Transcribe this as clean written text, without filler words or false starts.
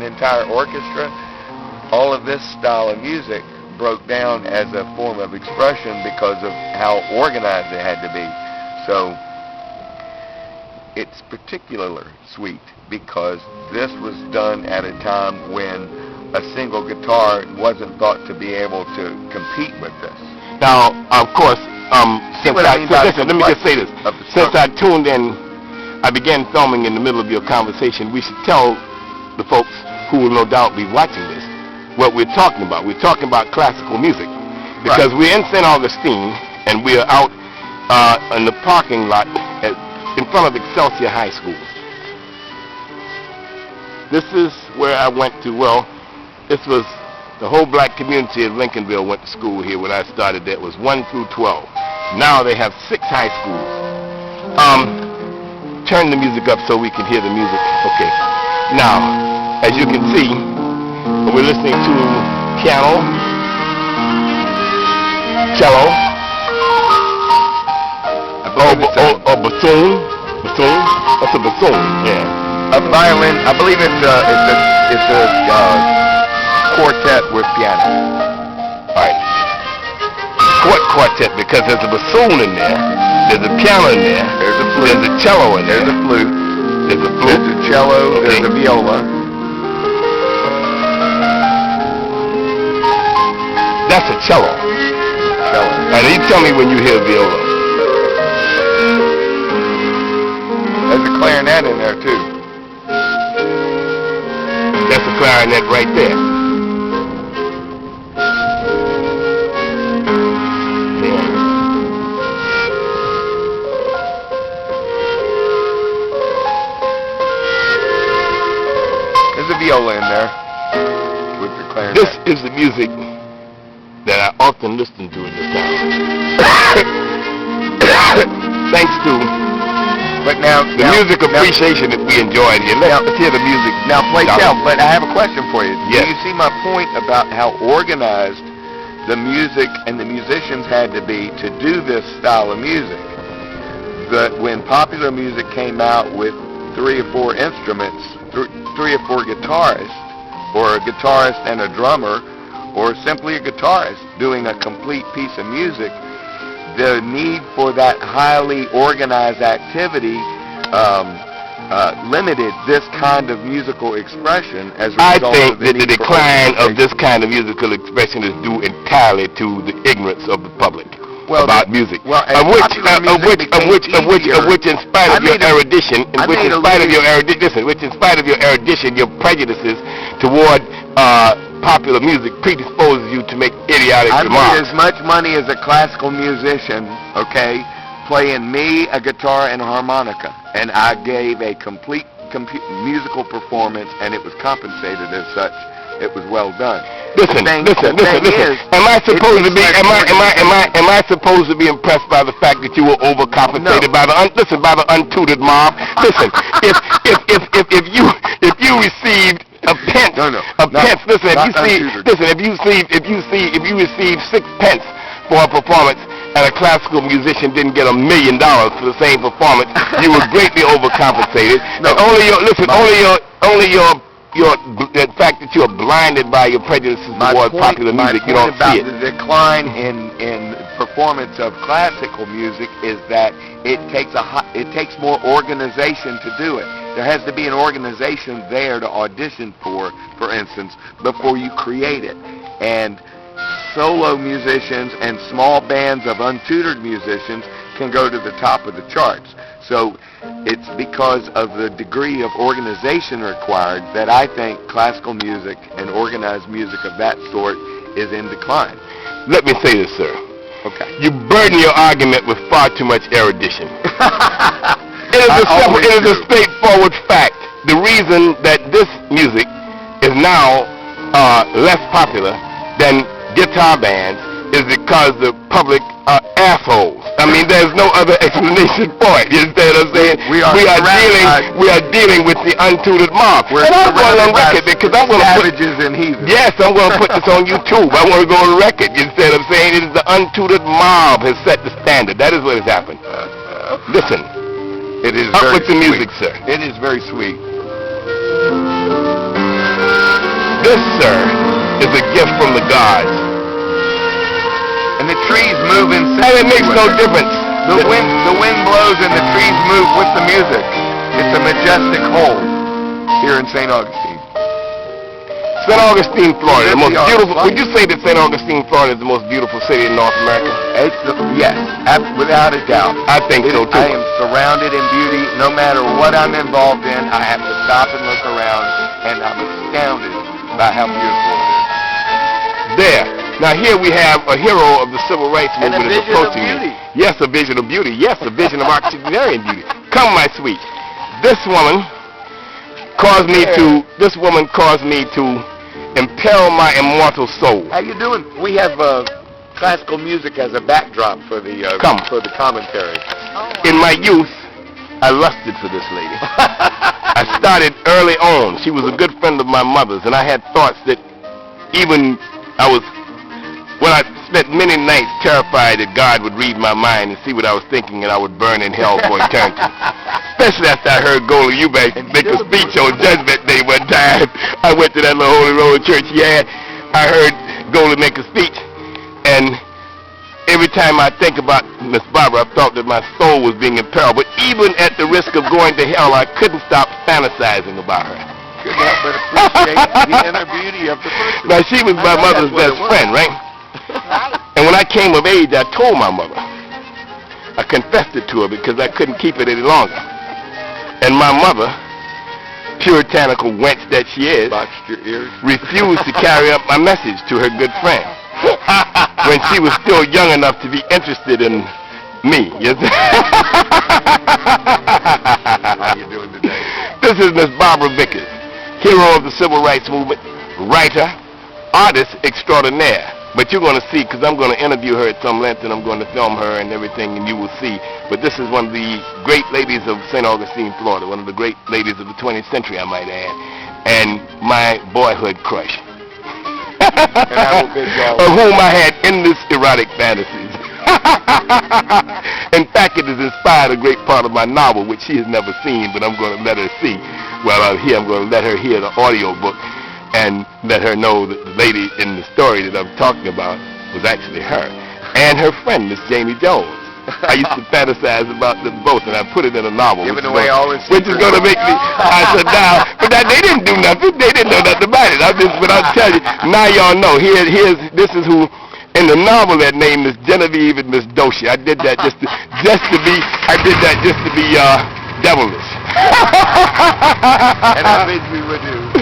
an entire orchestra, all of this style of music broke down as a form of expression because of how organized it had to be. So it's particularly sweet because this was done at a time when a single guitar wasn't thought to be able to compete with this. Now, of course, let me just say this. Since I tuned in, I began filming in the middle of your conversation. We should tell the folks who will no doubt be watching this what we're talking about. We're talking about classical music because we're in St. Augustine and we are out in the parking lot in front of Excelsior High School. This is where I went to. Well, this was the whole black community of Lincolnville went to school here when I started there. It was 1 through 12. Now they have 6 high schools. Turn the music up so we can hear the music. Okay. Now, as you can see, we're listening to piano, cello, or bassoon. Bassoon? That's a bassoon. Yeah. A violin. I believe it's a quartet with piano. All right. Quartet because there's a bassoon in there, there's a piano in there, there's a flute, there's a cello in there, there's a flute, there's a cello, okay. There's a viola. That's a cello. Cello. Now you tell me when you hear viola. There's a clarinet in there too. That's a clarinet right there. There's a viola in there with the clarinet. This is the music that I often listen to in this town. Thanks to the music appreciation that we enjoyed here. Let's hear the music. Now, Playthell, but I have a question for you. Yes. Do you see my point about how organized the music and the musicians had to be to do this style of music? That when popular music came out with 3 or 4 instruments, 3 or 4 guitarists, or a guitarist and a drummer, or simply a guitarist doing a complete piece of music, the need for that highly organized activity limited this kind of musical expression as a result. I think that the decline of this kind of musical expression is due entirely to the ignorance of the public about music. Well, of which, in spite of your erudition, which in spite of your erudition, your prejudices toward popular music predisposes you to make idiotic remarks. I made as much money as a classical musician, okay, playing me a guitar and a harmonica, and I gave a complete musical performance, and it was compensated as such. It was well done. Listen. Am I supposed to be impressed by the fact that you were overcompensated by the untutored mob? Listen, if you received a pence. If you received 6 pence for a performance and a classical musician didn't get $1 million for the same performance, you were greatly overcompensated. And the fact that you are blinded by your prejudices toward popular music, you don't see it. The decline in performance of classical music is that it takes more organization to do it. There has to be an organization there to audition for instance, before you create it. And solo musicians and small bands of untutored musicians can go to the top of the charts. So it's because of the degree of organization required that I think classical music and organized music of that sort is in decline. Let me say this, sir. Okay. You burden your argument with far too much erudition. It is a straightforward fact. The reason that this music is now less popular than guitar bands is because the public are assholes. I mean, there's no other explanation for it. You understand what I'm saying? We are dealing with the untutored mob. And I'm going on record because I'm going to put and heathens. Yes, I'm going to put this on YouTube. I want to go on record. You understand what I'm saying? It is the untutored mob has set the standard. That is what has happened. Listen. It is up very with the music, sweet. sir. It is very sweet. This, sir, is a gift from the gods. And the trees move in sync. And it makes no difference. The wind blows and the trees move with the music. It's a majestic whole here in St. Augustine. St. Augustine, Florida, the most That's the beautiful. art Would you say that St. Augustine, Florida is the most beautiful city in North America? Yes, without a doubt. I think so too. I am surrounded in beauty. No matter what I'm involved in, I have to stop and look around, and I'm astounded by how beautiful it is. There. Now here we have a hero of the civil rights And a movement is vision of approaching beauty. you. Yes, a vision of beauty. Yes, a vision of octogenarian beauty. Come, my sweet. This woman caused me to impel my immortal soul. How you doing? We have classical music as a backdrop for the commentary. In my youth, I lusted for this lady. I started early on. She was a good friend of my mother's, and I had thoughts that I spent many nights terrified that God would read my mind and see what I was thinking, and I would burn in hell for eternity. Especially after I heard Goldie Eubank make a speech on Judgment Day one time. I went to that little Holy Roller church he had. I heard Goldie make a speech, and every time I think about Miss Barbara, I thought that my soul was being imperiled. But even at the risk of going to hell, I couldn't stop fantasizing about her. Couldn't help but appreciate the inner beauty of the person. Now, she was my mother's best friend, right? And when I came of age, I told my mother. I confessed it to her because I couldn't keep it any longer. And my mother, puritanical wench that she is, Boxed your ears. refused to carry up my message to her good friend when she was still young enough to be interested in me. Yes. How you doing today? This is Miss Barbra Vickers, hero of the civil rights movement, writer, artist extraordinaire. But you're going to see, because I'm going to interview her at some length, and I'm going to film her and everything, and you will see. But this is one of the great ladies of St. Augustine, Florida, one of the great ladies of the 20th century, I might add, and my boyhood crush, of whom I had endless erotic fantasies. In fact, it has inspired a great part of my novel, which she has never seen, but I'm going to let her see. While I'm here, I'm going to let her hear the audio book and let her know that the lady in the story that I'm talking about was actually her. And her friend, Miss Janie Jones. I used to fantasize about them both, and I put it in a novel. Giving away all this which is going to make me, I said, now, but now they didn't do nothing. They didn't know nothing about it. But I'll tell you, now y'all know. This is who, in the novel, that name is Genevieve and Miss Doshi. I did that just to be devilish. And I bid you adieu.